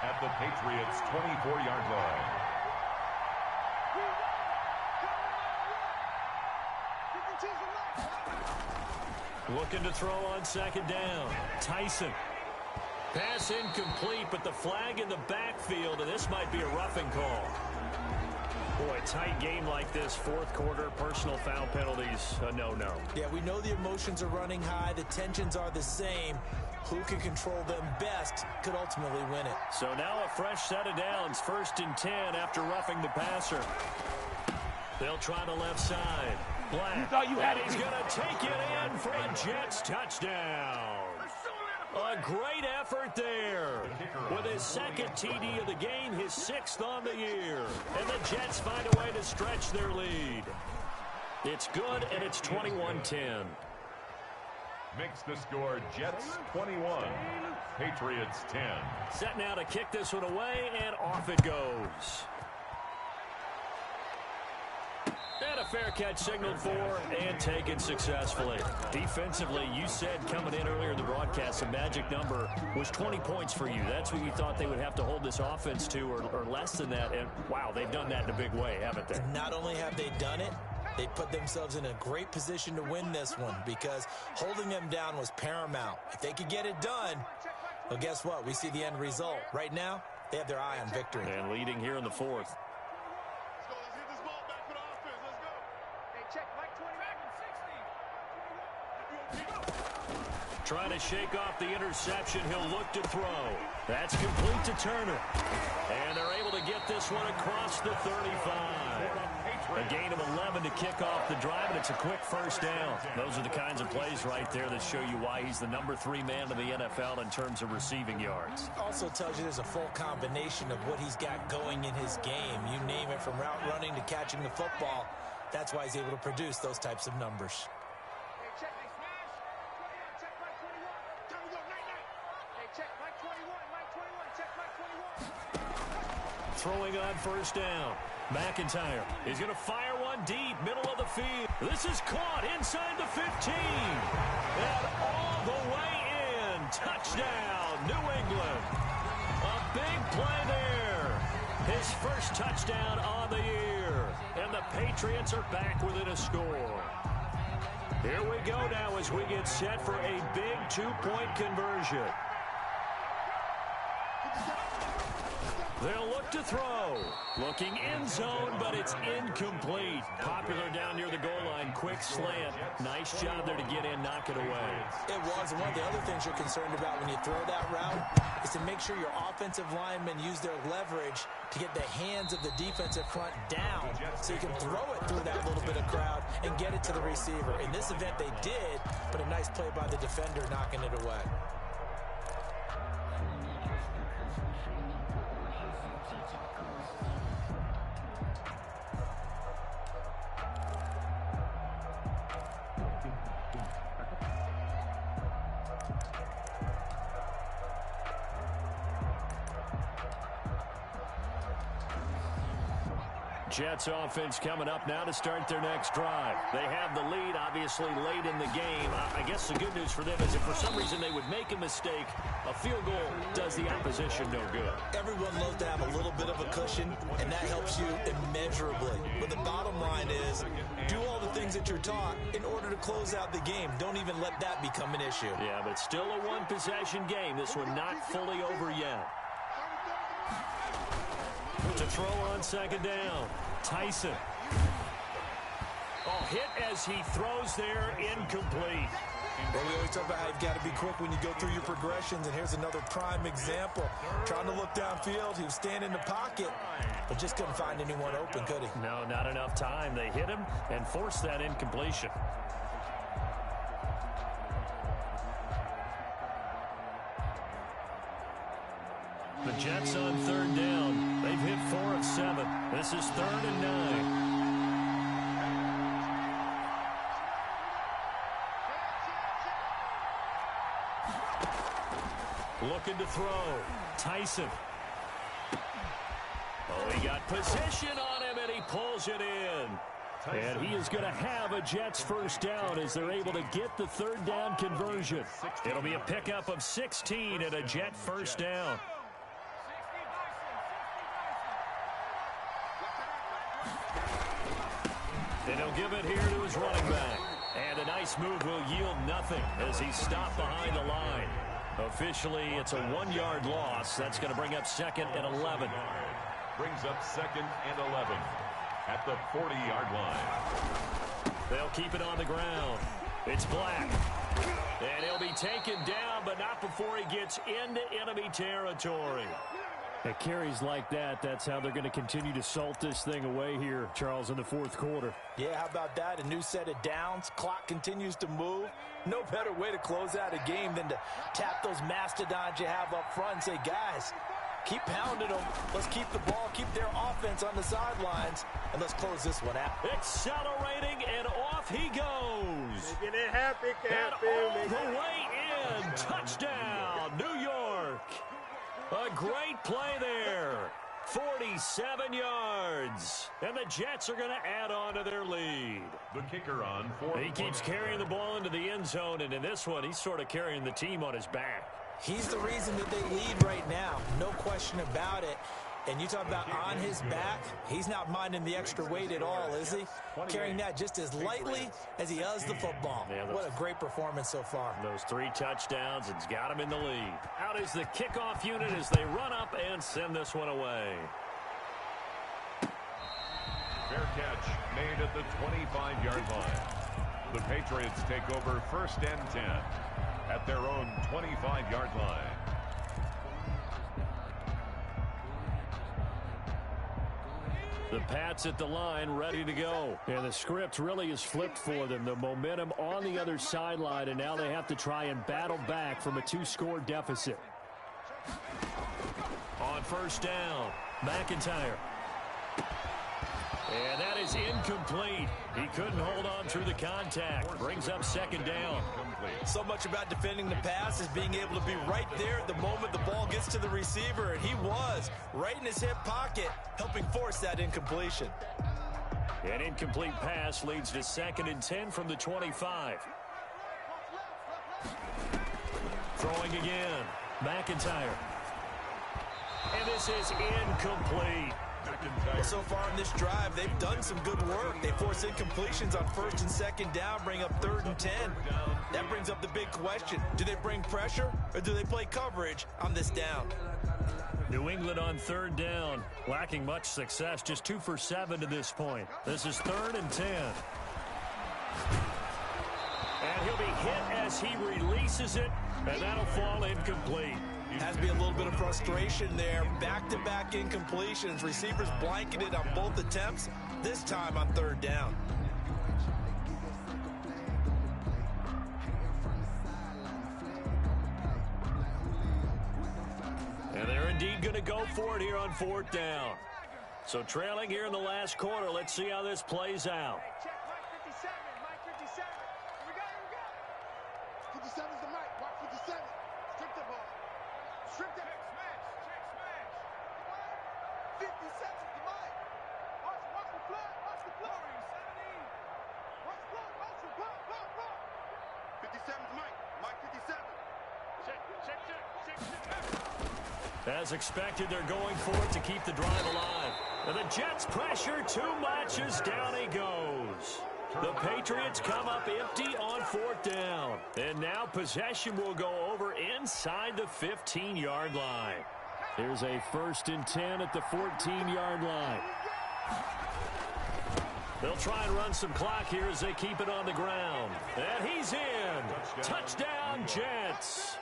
at the Patriots' 24-yard line. Looking to throw on 2nd down. Tyson. Pass incomplete, but the flag in the backfield, and this might be a roughing call. Boy, tight game like this, fourth quarter, personal foul penalties, a no-no. Yeah, we know the emotions are running high. The tensions are the same. Who can control them best could ultimately win it. So now a fresh set of downs, 1st and 10 after roughing the passer. They'll try the left side. Black, you thought you had he's going to take it in for a Jets touchdown. A great effort there. With his 2nd TD of the game, his 6th on the year. And the Jets find a way to stretch their lead. It's good, and it's 21-10. Makes the score Jets 21, Patriots 10. Set now to kick this one away, and off it goes. And a fair catch signaled for and taken successfully. Defensively, you said coming in earlier in the broadcast, the magic number was 20 points for you. That's what you thought they would have to hold this offense to, or less than that. And, wow, they've done that in a big way, haven't they? Not only have they done it, they put themselves in a great position to win this one because holding them down was paramount. If they could get it done, well, guess what? We see the end result. Right now, they have their eye on victory. And leading here in the 4th. Trying to shake off the interception. He'll look to throw. That's complete to Turner. And they're able to get this one across the 35. A gain of 11 to kick off the drive, and it's a quick first down. Those are the kinds of plays right there that show you why he's the number 3 man in the NFL in terms of receiving yards. Also tells you there's a full combination of what he's got going in his game. You name it, from route running to catching the football. That's why he's able to produce those types of numbers. Throwing on first down. McIntyre is going to fire one deep, middle of the field. This is caught inside the 15. And all the way in. Touchdown, New England. A big play there. His first touchdown on the year. And the Patriots are back within a score. Here we go now as we get set for a big 2-point conversion. They'll look to throw. Looking end zone, but it's incomplete. Popular down near the goal line. Quick slant. Nice job there to get in, knock it away. It was. One of the other things you're concerned about when you throw that route is to make sure your offensive linemen use their leverage to get the hands of the defensive front down so you can throw it through that little bit of crowd and get it to the receiver. In this event, they did, but a nice play by the defender knocking it away. Jets offense coming up now to start their next drive. They have the lead, obviously, late in the game. I guess the good news for them is if for some reason they would make a mistake, a field goal does the opposition no good. Everyone loves to have a little bit of a cushion, and that helps you immeasurably. But the bottom line is, do all the things that you're taught in order to close out the game. Don't even let that become an issue. Yeah, but it's still a one-possession game. This one not fully over yet. To throw on second down. Tyson. Oh, hit as he throws there, incomplete. Well, we always talk about how you've got to be quick when you go through your progressions, and here's another prime example. Trying to look downfield, he was standing in the pocket, but just couldn't find anyone open, could he? No, not enough time. They hit him and forced that incompletion. The Jets on third down. They've hit 4 of 7. This is 3rd and 9. Looking to throw. Tyson. Oh, he got position on him, and he pulls it in. And he is going to have a Jets first down as they're able to get the third down conversion. It'll be a pickup of 16 and a Jet first down. And he'll give it here to his running back. And a nice move will yield nothing as he's stopped behind the line. Officially, it's a 1-yard loss. That's going to bring up 2nd and 11. Brings up 2nd and 11. at the 40-yard line. They'll keep it on the ground. It's Black. And he'll be taken down, but not before he gets into enemy territory. At carries like that, that's how they're going to continue to salt this thing away here, Charles, in the fourth quarter. Yeah, how about that? A new set of downs. Clock continues to move. No better way to close out a game than to tap those mastodons you have up front and say, guys, keep pounding them. Let's keep the ball, keep their offense on the sidelines, and let's close this one out. Accelerating, and off he goes. Making it happy, And all the way in. Touchdown, New York. A great play there. 47 yards. And the Jets are going to add on to their lead. The kicker on 4. He keeps carrying the ball into the end zone, and in this one, he's sort of carrying the team on his back. He's the reason that they lead right now. No question about it. And you talk about on his back, he's not minding the extra weight at all, is he? Carrying that just as lightly as he does the football. Yeah, what a great performance so far. Those 3 touchdowns, it's got him in the lead. Out is the kickoff unit as they run up and send this one away. Fair catch made at the 25-yard line. The Patriots take over 1st and 10 at their own 25-yard line. The Pats at the line, ready to go. And the script really is flipped for them. The momentum on the other sideline, and now they have to try and battle back from a 2-score deficit. On 1st down, McIntyre. And that is incomplete. He couldn't hold on through the contact. Brings up 2nd down. So much about defending the pass is being able to be right there at the moment the ball gets to the receiver, and he was right in his hip pocket, helping force that incompletion. An incomplete pass leads to 2nd and 10 from the 25. Throwing again, McIntyre. And this is incomplete. Well, so far in this drive, they've done some good work. They force incompletions on 1st and 2nd down, bring up 3rd and 10. That brings up the big question. Do they bring pressure, or do they play coverage on this down? New England on 3rd down, lacking much success, just 2 for 7 to this point. This is 3rd and 10. And he'll be hit as he releases it, and that'll fall incomplete. Has to be a little bit of frustration there. Back-to-back incompletions. Receivers blanketed on both attempts, this time on 3rd down. And they're indeed going to go for it here on 4th down. So trailing here in the last quarter, let's see how this plays out. Check Mike 57, Mike 57. Here we go. 57's the Mike, Mike 57. Strip the ball. Strip that. Check smash. 57's the Mike. Watch the blood, watch the blood. 17. Watch the blood. 57's Mike, Mike 57. Check. As expected, they're going for it to keep the drive alive. And the Jets pressure too much as down he goes. The Patriots come up empty on 4th down. And now possession will go over inside the 15-yard line. Here's a 1st and 10 at the 14-yard line. They'll try and run some clock here as they keep it on the ground. And he's in. Touchdown, Jets.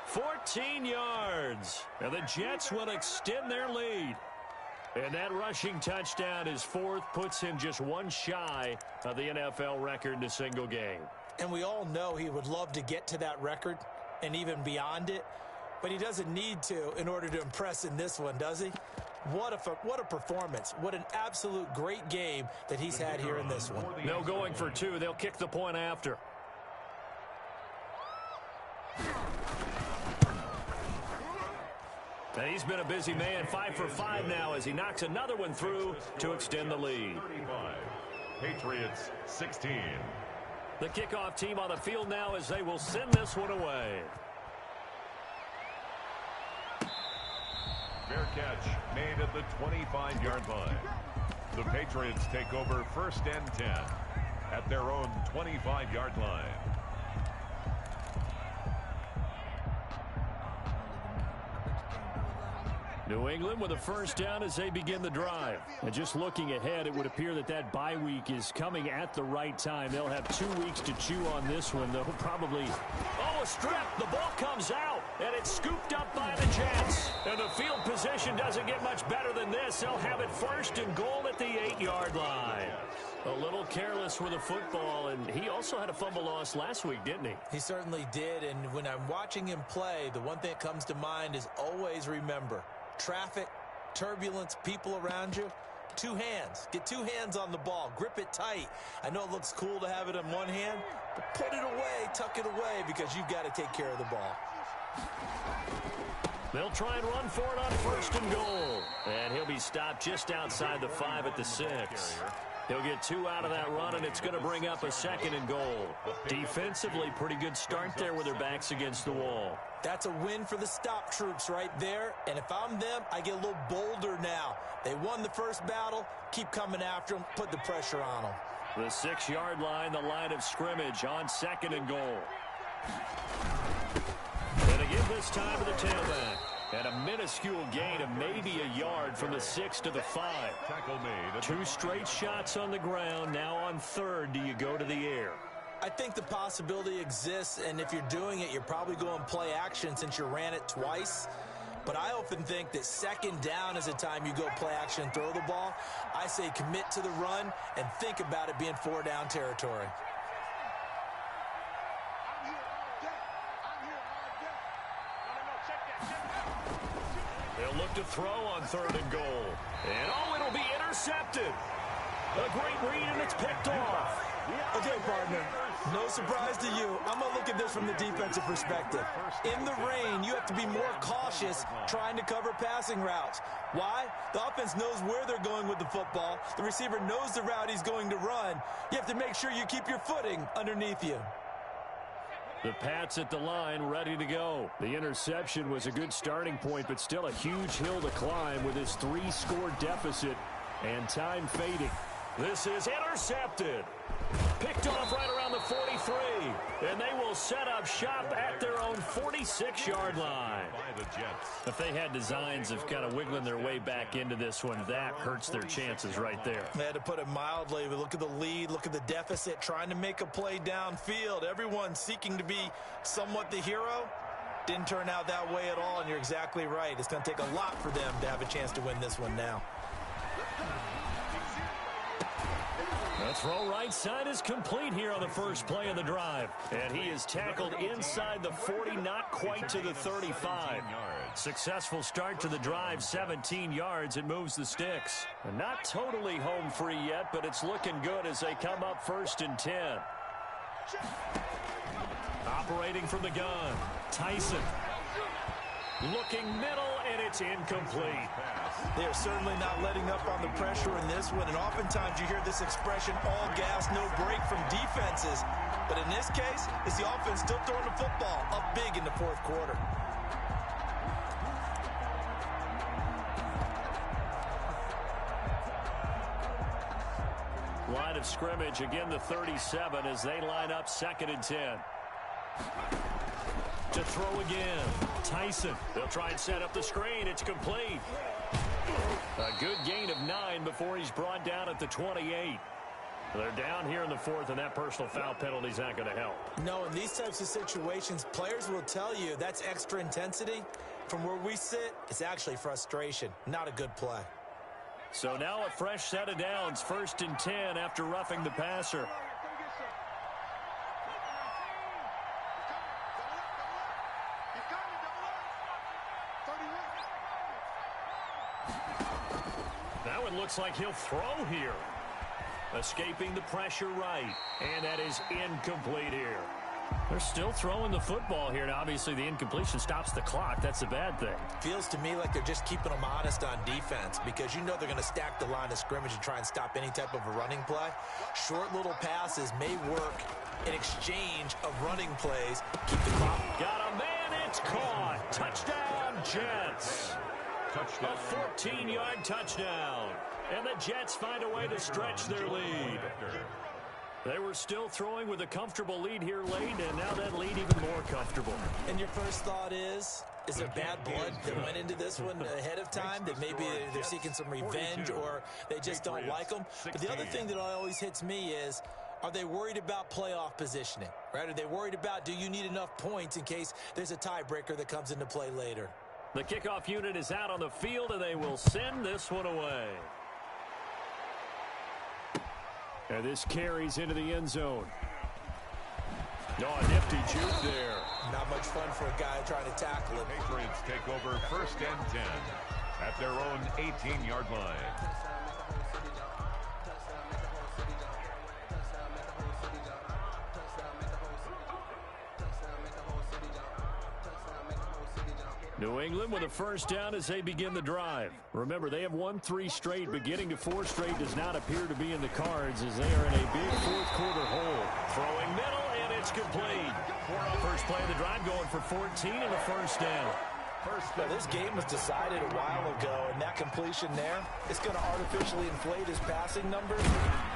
14 yards. And the Jets will extend their lead. And that rushing touchdown is 4th, puts him just 1 shy of the NFL record in a single game. And we all know he would love to get to that record and even beyond it, but he doesn't need to in order to impress in this one, does he? What a performance. What an absolute great game that he's had here in this one. No going for 2. They'll kick the point after. And he's been a busy man, 5 for 5 now as he knocks another one through to extend the lead. 35. Patriots 16. The kickoff team on the field now as they will send this one away. Fair catch made at the 25-yard line. The Patriots take over 1st and 10 at their own 25-yard line. New England with a first down as they begin the drive. And just looking ahead, it would appear that that bye week is coming at the right time. They'll have 2 weeks to chew on this one. They'll probably... Oh, a strip. The ball comes out, and it's scooped up by the Jets. And the field position doesn't get much better than this. They'll have it first and goal at the 8-yard line. A little careless with the football, and he also had a fumble loss last week, didn't he? He certainly did, and when I'm watching him play, the one thing that comes to mind is always remember, traffic, turbulence, people around you, 2 hands. Get 2 hands on the ball. Grip it tight. I know it looks cool to have it in one hand, but put it away, tuck it away, because you've got to take care of the ball. They'll try and run for it on first and goal. And he'll be stopped just outside the 5 at the 6. He'll get 2 out of that run, and it's going to bring up a 2nd and goal. Defensively, pretty good start there with their backs against the wall. That's a win for the stop troops right there, and if I'm them, I get a little bolder now. They won the first battle. Keep coming after them. Put the pressure on them. The 6-yard line, the line of scrimmage on 2nd and goal. And again this time to the tailback. And a minuscule gain of maybe a yard from the 6 to the 5. 2 straight shots on the ground. Now on 3rd, do you go to the air? I think the possibility exists, and if you're doing it, you're probably going play action since you ran it twice. But I often think that 2nd down is a time you go play action and throw the ball. I say commit to the run and think about it being 4-down territory. They'll look to throw on 3rd and goal. And, oh, it'll be intercepted. A great read, and it's picked off. Okay, partner, no surprise to you. I'm going to look at this from the defensive perspective. In the rain, you have to be more cautious trying to cover passing routes. Why? The offense knows where they're going with the football. The receiver knows the route he's going to run. You have to make sure you keep your footing underneath you. The Pats at the line, ready to go. The interception was a good starting point, but still a huge hill to climb with his 3-score deficit and time fading. This is intercepted. Picked off right around the 43. And they will set up shop at their own 46-yard line. If they had designs of kind of wiggling their way back into this one, that hurts their chances right there. They had to put it mildly. But look at the lead. Look at the deficit. Trying to make a play downfield. Everyone seeking to be somewhat the hero. Didn't turn out that way at all, and you're exactly right. It's going to take a lot for them to have a chance to win this one now. The throw right side is complete here on the first play of the drive. And he is tackled inside the 40, not quite to the 35. Successful start to the drive, 17 yards. It moves the sticks. And not totally home free yet, but it's looking good as they come up 1st and 10. Operating from the gun, Tyson. Looking middle, and it's incomplete. They are certainly not letting up on the pressure in this one, and oftentimes you hear this expression, all gas, no break from defenses. But in this case, it's the offense still throwing the football up big in the 4th quarter. Line of scrimmage, again the 37 as they line up 2nd and 10. To throw again, Tyson. They'll try and set up the screen. It's complete. A good gain of 9 before he's brought down at the 28. They're down here in the 4th, and that personal foul penalty is not going to help. No, in these types of situations, players will tell you that's extra intensity. From where we sit, it's actually frustration. Not a good play. So now a fresh set of downs, 1st and 10 after roughing the passer. Now it looks like he'll throw here. Escaping the pressure right. And that is incomplete here. They're still throwing the football here, and obviously the incompletion stops the clock. That's a bad thing. Feels to me like they're just keeping them honest on defense because you know they're going to stack the line of scrimmage and try and stop any type of a running play. Short little passes may work in exchange of running plays. Keep the clock. Got a man, it's caught. Touchdown, Jets. Touchdown. A 14-yard touchdown. And the Jets find a way to stretch their lead. They were still throwing with a comfortable lead here late, and now that lead even more comfortable. And your first thought is, Is there bad blood that went into this one ahead of time, that maybe they're seeking some revenge or they just don't like them? But the other thing that always hits me is, are they worried about playoff positioning, right? Are they worried about, do you need enough points in case there's a tiebreaker that comes into play later? The kickoff unit is out on the field, and they will send this one away. And this carries into the end zone. Oh, a nifty juke there. Not much fun for a guy trying to tackle him. Patriots take over 1st and 10 at their own 18-yard line. New England with a first down as they begin the drive. Remember, they have won 3 straight, but getting to 4 straight does not appear to be in the cards as they are in a big fourth-quarter hole. Throwing middle, and it's complete. First play of the drive going for 14 and a first down. Now, this game was decided a while ago, and that completion there, it's going to artificially inflate his passing numbers.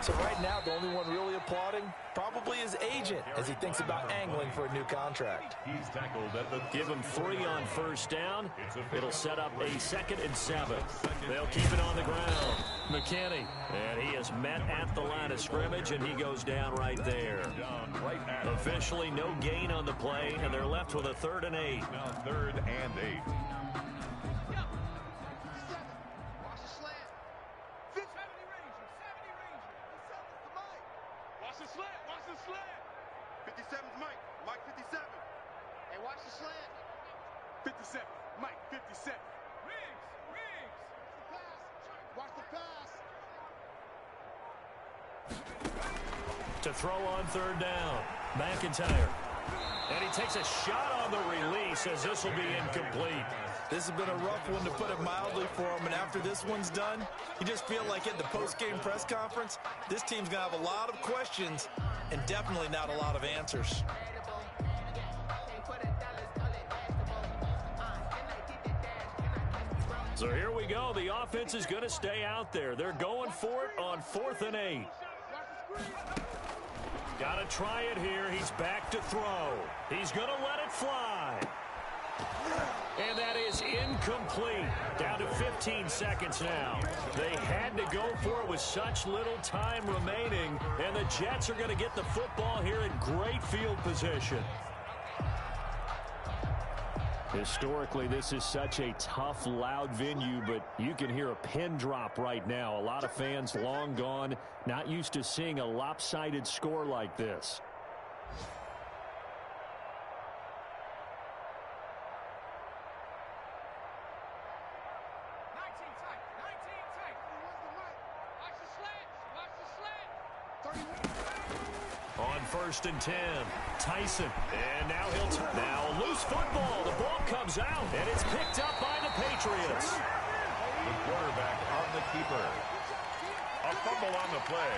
So right now, the only one really applauding probably his agent as he thinks about angling for a new contract. He's tackled at the Give him 3 on first down. It'll set up a 2nd and 7. They'll keep it on the ground. McKinney, and he is met at the line of scrimmage, and he goes down right there. Officially no gain on the play, and they're left with a 3rd and 8. Now 3rd and 8. Watch the slant. Watch the slant. 57's Mike. Mike 57. Hey, watch the slant. 57. Mike 57. Riggs. Watch the pass. To throw on 3rd down. McIntyre. And he takes a shot on the release as this will be incomplete. This has been a rough one, to put it mildly, for him. And after this one's done, you just feel like at the post-game press conference, this team's going to have a lot of questions and definitely not a lot of answers. So here we go. The offense is going to stay out there. They're going for it on 4th and 8. Got to try it here. He's back to throw. He's going to let it fly. And that is incomplete. Down to 15 seconds now. They had to go for it with such little time remaining. And the Jets are going to get the football here in great field position. Historically, this is such a tough, loud venue, but you can hear a pin drop right now. A lot of fans long gone, not used to seeing a lopsided score like this. On 1st and 10, Tyson. And now he'll turn. Now a loose football. The ball comes out, and it's picked up by the Patriots. The quarterback on the keeper. A fumble on the play.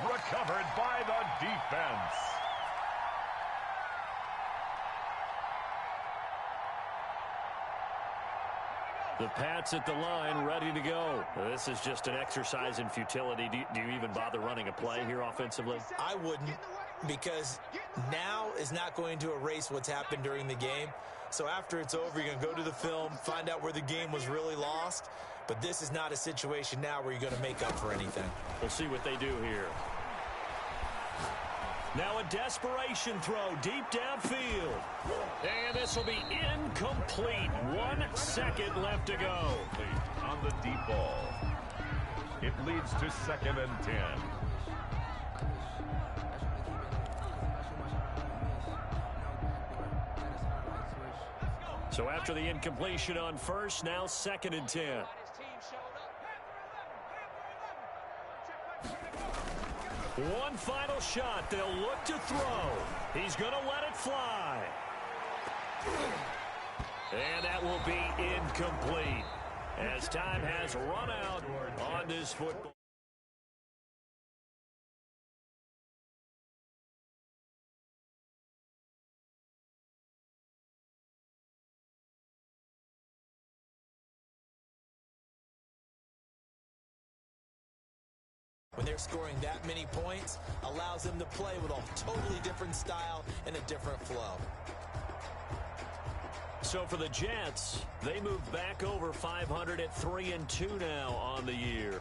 Recovered by the defense. The Pats at the line, ready to go. This is just an exercise in futility. Do you even bother running a play here offensively? I wouldn't, because now is not going to erase what's happened during the game. So after it's over, you're going to go to the film, find out where the game was really lost. But this is not a situation now where you're going to make up for anything. We'll see what they do here. Now a desperation throw deep downfield. And this will be incomplete. 1 second left to go. On the deep ball. It leads to 2nd and 10. So after the incompletion on 1st, now 2nd and 10. One final shot. They'll look to throw. He's going to let it fly. And that will be incomplete as time has run out on this football. When they're scoring that many points, allows them to play with a totally different style and a different flow. So for the Jets, they move back over 500 at 3-2 now on the year.